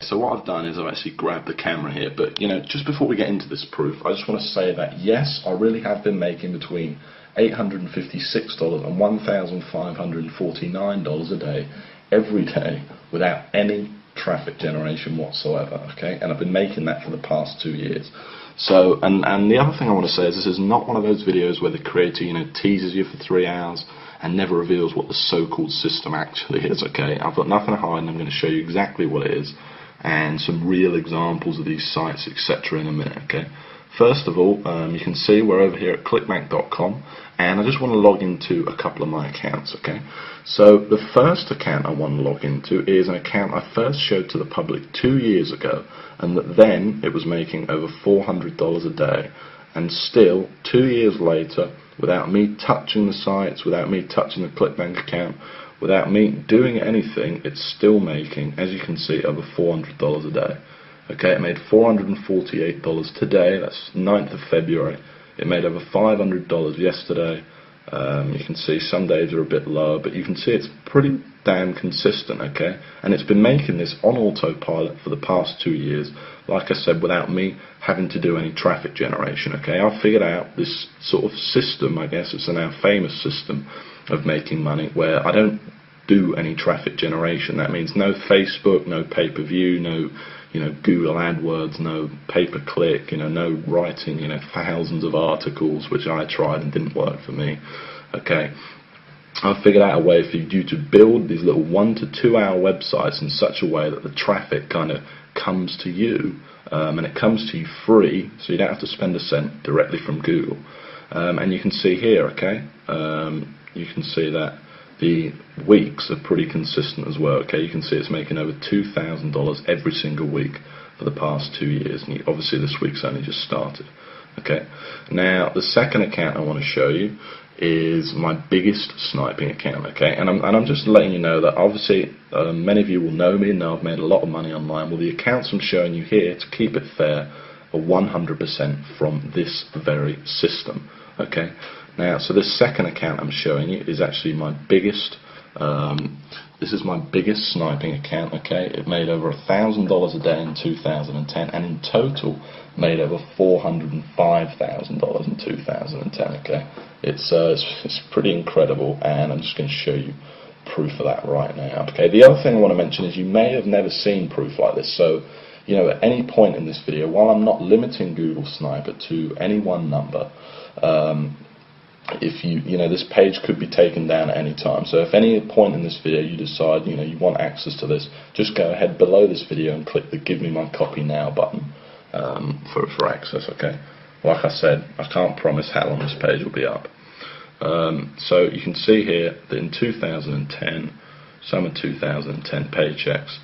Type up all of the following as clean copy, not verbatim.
so what I've done is I've actually grabbed the camera here, but just before we get into this proof, I just want to say that yes, I really have been making between $856 and $1,549 a day every day without any traffic generation whatsoever, okay? And I've been making that for the past 2 years. So, and the other thing I want to say is this is not one of those videos where the creator, teases you for 3 hours and never reveals what the so-called system actually is, okay? I've got nothing to hide, and I'm going to show you exactly what it is and some real examples of these sites, etc. in a minute, okay? First of all, you can see we're over here at clickbank.com, and I just want to log into a couple of my accounts, okay? So the first account I want to log into is an account I first showed to the public 2 years ago, and that then it was making over $400 a day, and still 2 years later, without me touching the sites, without me touching the ClickBank account, without me doing anything, it's still making, as you can see, over $400 a day. Okay, it made $448 today, that's 9th of February. It made over $500 yesterday. You can see some days are a bit lower, but you can see it's pretty damn consistent, okay? And it's been making this on autopilot for the past 2 years, like I said, without me having to do any traffic generation, okay? I've figured out this sort of system, I guess it's a now famous system of making money, where I don't do any traffic generation. That means no Facebook, no pay-per-view, no Google AdWords, no pay-per-click, no writing, thousands of articles, which I tried and didn't work for me. Okay, I've figured out a way for you to build these little 1 to 2 hour websites in such a way that the traffic kind of comes to you, and it comes to you free, so you don't have to spend a cent directly from Google. And you can see here, okay, you can see that the weeks are pretty consistent as well, okay? You can see it's making over $2,000 every single week for the past 2 years, and obviously this week's only just started, okay? Now, the second account I want to show you is my biggest sniping account, okay? And I'm just letting you know that obviously many of you will know me and know I've made a lot of money online. Well, the accounts I'm showing you here, to keep it fair, are 100% from this very system, okay? Now, so this second account I'm showing you is actually my biggest, this is my biggest sniping account, okay? It made over $1,000 a day in 2010, and in total made over $405,000 in 2010, okay? It's pretty incredible, and I'm just going to show you proof of that right now, okay? The other thing I want to mention is you may have never seen proof like this, so at any point in this video, while I'm not limiting Google Sniper to any one number, if this page could be taken down at any time. So if any point in this video you decide you want access to this, just go ahead below this video and click the Give Me My Copy Now button for access, okay? Like I said, I can't promise how long this page will be up. So you can see here that in 2010, summer 2010 paychecks,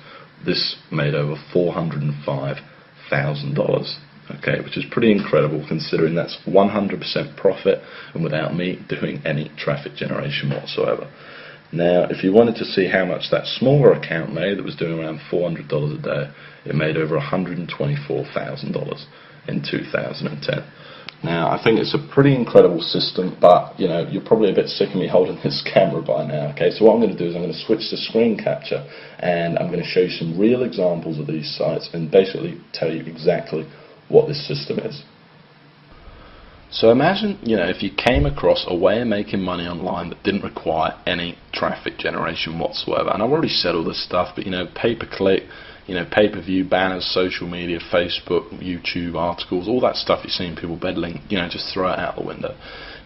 this made over $405,000. Okay, which is pretty incredible considering that's 100% profit and without me doing any traffic generation whatsoever. Now, if you wanted to see how much that smaller account made that was doing around $400 a day, it made over $124,000 in 2010. Now, I think it's a pretty incredible system, but you're probably a bit sick of me holding this camera by now. Okay, so what I'm going to do is I'm going to switch to screen capture, and I'm going to show you some real examples of these sites and basically tell you exactly what this system is. So imagine, if you came across a way of making money online that didn't require any traffic generation whatsoever. And I've already said all this stuff, but pay-per-click, pay-per-view, banners, social media, Facebook, YouTube, articles, all that stuff you're seeing people peddling, just throw it out the window.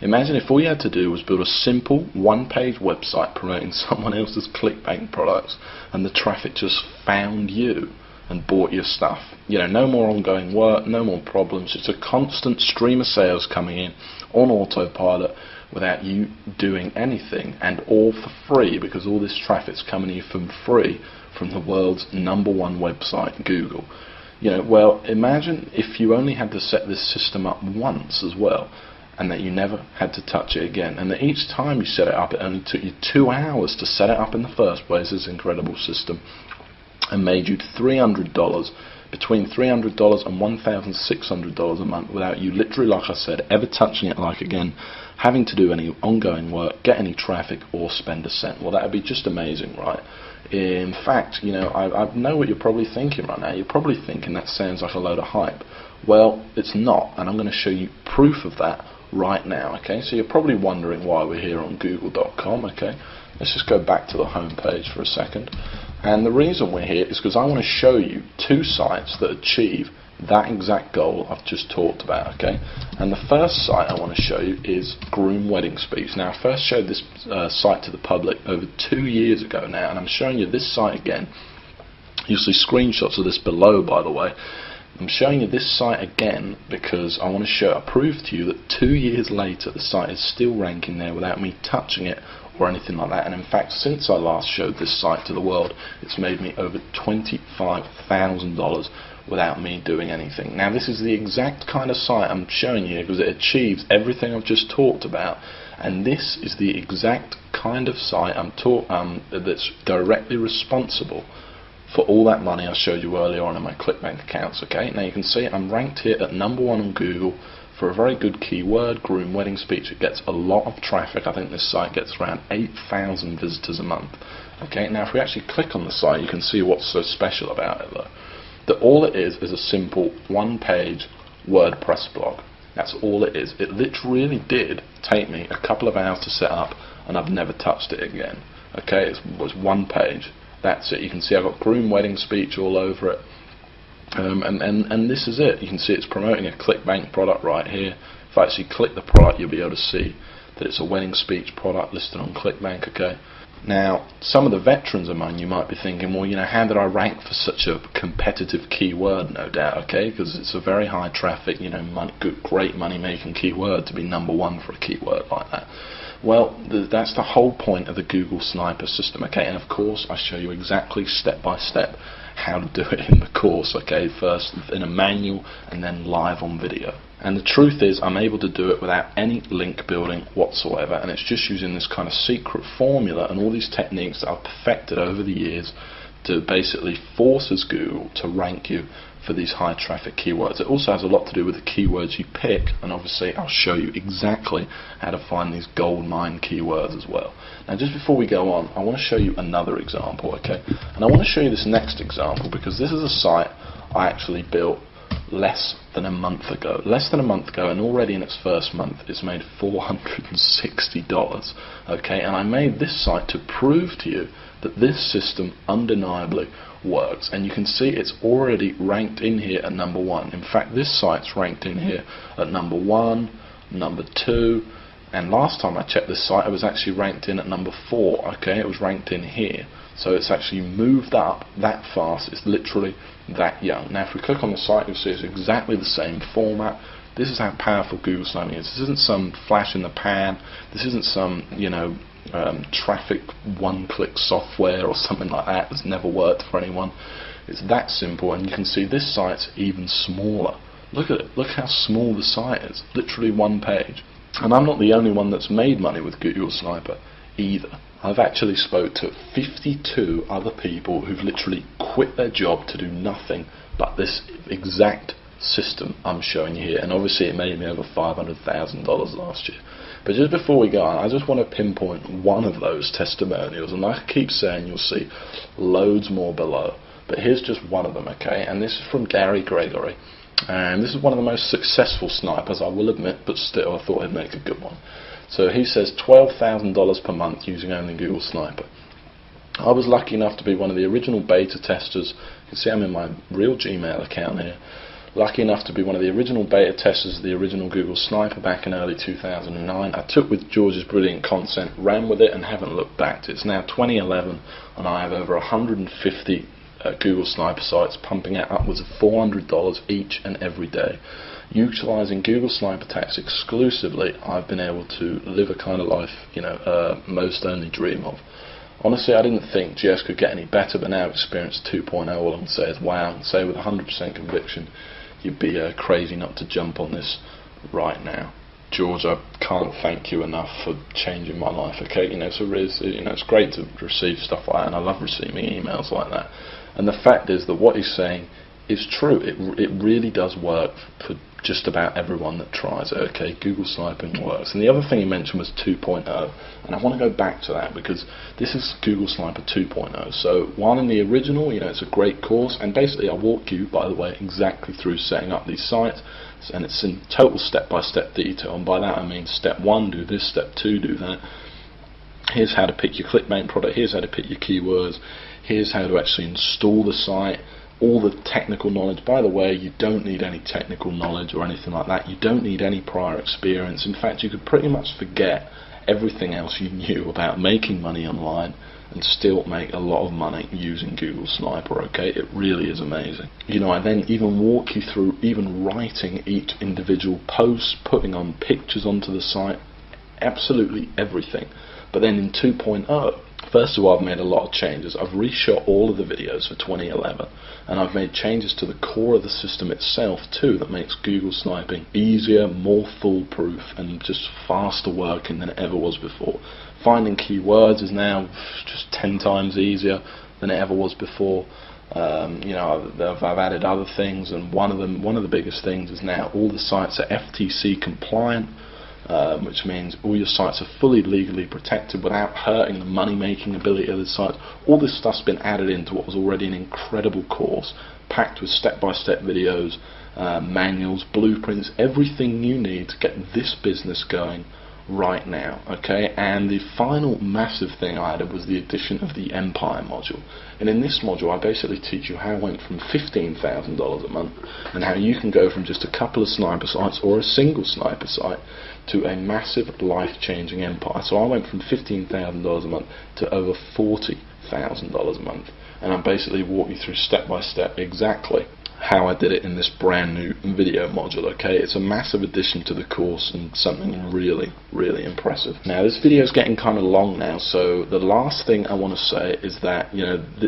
Imagine if all you had to do was build a simple one-page website promoting someone else's ClickBank products, and the traffic just found you and bought your stuff. No more ongoing work, no more problems. It's a constant stream of sales coming in on autopilot without you doing anything, and all for free, because all this traffic's coming to you for free from the world's #1 website, Google. Well, imagine if you only had to set this system up once as well, and that you never had to touch it again, and that each time you set it up, it only took you 2 hours to set it up in the first place, this incredible system, and made you $300 between $300 and $1,600 a month without you literally, like I said, ever touching it like again, having to do any ongoing work, get any traffic, or spend a cent. Well, that would be just amazing, right? In fact, you know, I know what you're probably thinking right now. You're probably thinking that sounds like a load of hype. Well, it's not, and I'm going to show you proof of that right now, okay? So you're probably wondering why we're here on Google.com, okay? Let's just go back to the home page for a second. And the reason we're here is because I want to show you two sites that achieve that exact goal I've just talked about, okay? And the first site I want to show you is Groom Wedding Speech. Now, I first showed this site to the public over 2 years ago now, and I'm showing you this site again. You'll see screenshots of this below, by the way. I'm showing you this site again because I want to prove to you that 2 years later the site is still ranking there without me touching it or anything like that. And in fact, since I last showed this site to the world, it's made me over $25,000 without me doing anything. Now, this is the exact kind of site I'm showing you because it achieves everything I've just talked about, and this is the exact kind of site that's directly responsible for all that money I showed you earlier on in my ClickBank accounts. Okay, now you can see I'm ranked here at #1 on Google for a very good keyword, Groom Wedding Speech. It gets a lot of traffic. I think this site gets around 8,000 visitors a month. Okay, now if we actually click on the site, you can see what's so special about it though. That all it is a simple one-page WordPress blog. That's all it is. It literally did take me a couple of hours to set up, and I've never touched it again. Okay, it was one page. That's it. You can see I've got Groom Wedding Speech all over it, and this is it. You can see it's promoting a ClickBank product right here. If I actually click the product, you'll be able to see that it's a wedding speech product listed on ClickBank. Okay. Now, some of the veterans among you might be thinking, well, you know, how did I rank for such a competitive keyword? No doubt, okay, because it's a very high traffic, you know, great money-making keyword to be #1 for a keyword like that. Well, that's the whole point of the Google Sniper system, okay, and of course I show you exactly step by step how to do it in the course, okay, first in a manual and then live on video. And the truth is I'm able to do it without any link building whatsoever, and it's just using this kind of secret formula and all these techniques that I've perfected over the years to basically forces Google to rank you for these high traffic keywords. It also has a lot to do with the keywords you pick, and obviously I'll show you exactly how to find these gold mine keywords as well. Now, just before we go on, I want to show you another example, okay? And I want to show you this next example because this is a site I actually built less than a month ago, and already in its first month it's made $460, okay? And I made this site to prove to you that this system undeniably works, and you can see it's already ranked in here at #1. In fact, this site's ranked in here at #1, #2, and last time I checked this site it was actually ranked in at #4, okay? It was ranked in here. So it's actually moved up that fast. It's literally that young. Now, if we click on the site, you'll see it's exactly the same format. This is how powerful Google Sniping is. This isn't some flash in the pan. This isn't some, you know, traffic one-click software or something like that that's never worked for anyone. It's that simple, and you can see this site's even smaller. Look at it. Look how small the site is. Literally one page. And I'm not the only one that's made money with Google Sniper either. I've actually spoke to 52 other people who've literally quit their job to do nothing but this exact system I'm showing you here, and obviously it made me over $500,000 last year. But just before we go on, I just want to pinpoint one of those testimonials, and like I keep saying, you'll see loads more below, but here's just one of them, okay? And this is from Gary Gregory, and this is one of the most successful snipers, I will admit, but still I thought I'd make a good one. So he says $12,000 per month using only Google Sniper. I was lucky enough to be one of the original beta testers. You can see I'm in my real Gmail account here. Lucky enough to be one of the original beta testers of the original Google Sniper back in early 2009. I took with George's brilliant content, ran with it, and haven't looked back. It's now 2011, and I have over 150 Google Sniper sites pumping out upwards of $400 each and every day. Utilising Google Sniper Attacks exclusively, I've been able to live a kind of life, you know, most only dream of. Honestly, I didn't think GS could get any better, but now Experience 2.0, all I can say is wow, and say with 100% conviction, you'd be crazy not to jump on this right now. George, I can't thank you enough for changing my life, okay? You know, it's great to receive stuff like that, and I love receiving emails like that. And the fact is that what he's saying it's true. It really does work for just about everyone that tries it. Okay, Google sniping works. And the other thing you mentioned was 2.0, and I want to go back to that because this is Google Sniper 2.0. So while in the original, it's a great course, and basically I walk you, by the way, exactly through setting up these sites, and it's in total step-by-step detail. And by that I mean step 1, do this; step 2, do that. Here's how to pick your clickbait product. Here's how to pick your keywords. Here's how to actually install the site. All the technical knowledge. By the way, you don't need any technical knowledge or anything like that. You don't need any prior experience. In fact, you could pretty much forget everything else you knew about making money online and still make a lot of money using Google Sniper. Okay, it really is amazing. I then even walk you through even writing each individual post, putting on pictures onto the site, absolutely everything. But then in 2.0, first of all, I've made a lot of changes. I've reshot all of the videos for 2011, and I've made changes to the core of the system itself too that makes Google sniping easier, more foolproof, and just faster working than it ever was before. Finding keywords is now just 10 times easier than it ever was before. I've added other things, and one of the biggest things is now all the sites are FTC compliant. Which means all your sites are fully legally protected without hurting the money-making ability of the site. All this stuff's been added into what was already an incredible course, packed with step-by-step videos, manuals, blueprints, everything you need to get this business going right now. Okay, and the final massive thing I added was the addition of the Empire module. And in this module, I basically teach you how I went from $15,000 a month and how you can go from just a couple of sniper sites or a single sniper site to a massive life-changing empire. So I went from $15,000 a month to over $40,000 a month, and I basically walk you through step by step exactly how I did it in this brand new video module. Okay, it's a massive addition to the course and something really, really impressive. Now this video is getting kind of long now, so the last thing I want to say is that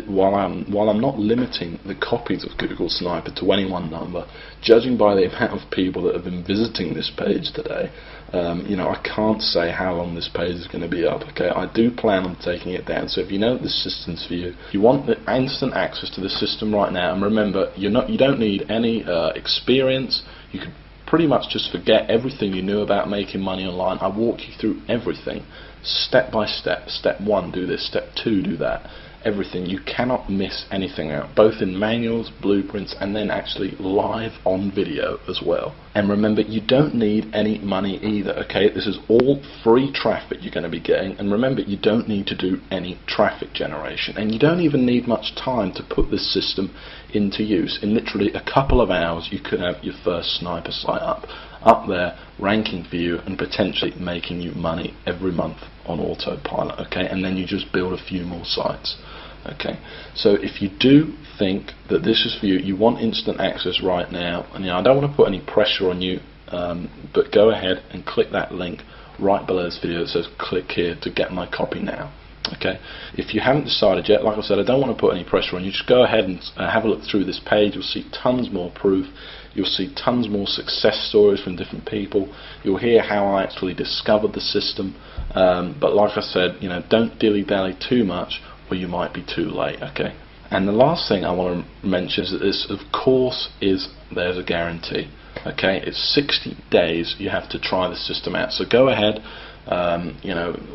while I'm not limiting the copies of Google Sniper to any one number, judging by the amount of people that have been visiting this page today, I can't say how long this page is going to be up. Okay, I do plan on taking it down. So if you know that this system's for you, if you want the instant access to the system right now, and remember, you don't need any experience. You can pretty much just forget everything you knew about making money online. I walk you through everything, step by step. Step 1, do this. Step 2, do that. Everything. You cannot miss anything out, both in manuals, blueprints, and then actually live on video as well. And remember, you don't need any money either. Okay, this is all free traffic you're going to be getting, and remember, you don't need to do any traffic generation, and you don't even need much time to put this system into use. In literally a couple of hours, you could have your first sniper site up there, ranking for you, and potentially making you money every month on autopilot. Okay, and then you just build a few more sites. Okay, so if you do think that this is for you, you want instant access right now, and I don't want to put any pressure on you, but go ahead and click that link right below this video that says click here to get my copy now. Okay, if you haven't decided yet, like I said, I don't want to put any pressure on you. Just go ahead and have a look through this page. You'll see tons more proof. You'll see tons more success stories from different people. You'll hear how I actually discovered the system. But like I said, don't dilly-dally too much, or you might be too late. Okay. And the last thing I want to mention is that this, of course, there's a guarantee. Okay, it's 60 days you have to try the system out. So go ahead,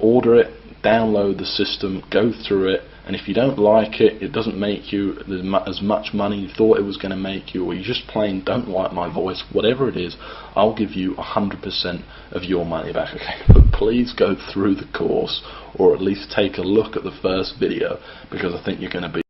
order it, download the system, go through it, and if you don't like it, it doesn't make you as much money you thought it was going to make you, or you just plain don't like my voice, whatever it is, I'll give you 100% of your money back. Okay, but please go through the course, or at least take a look at the first video, because I think you're going to be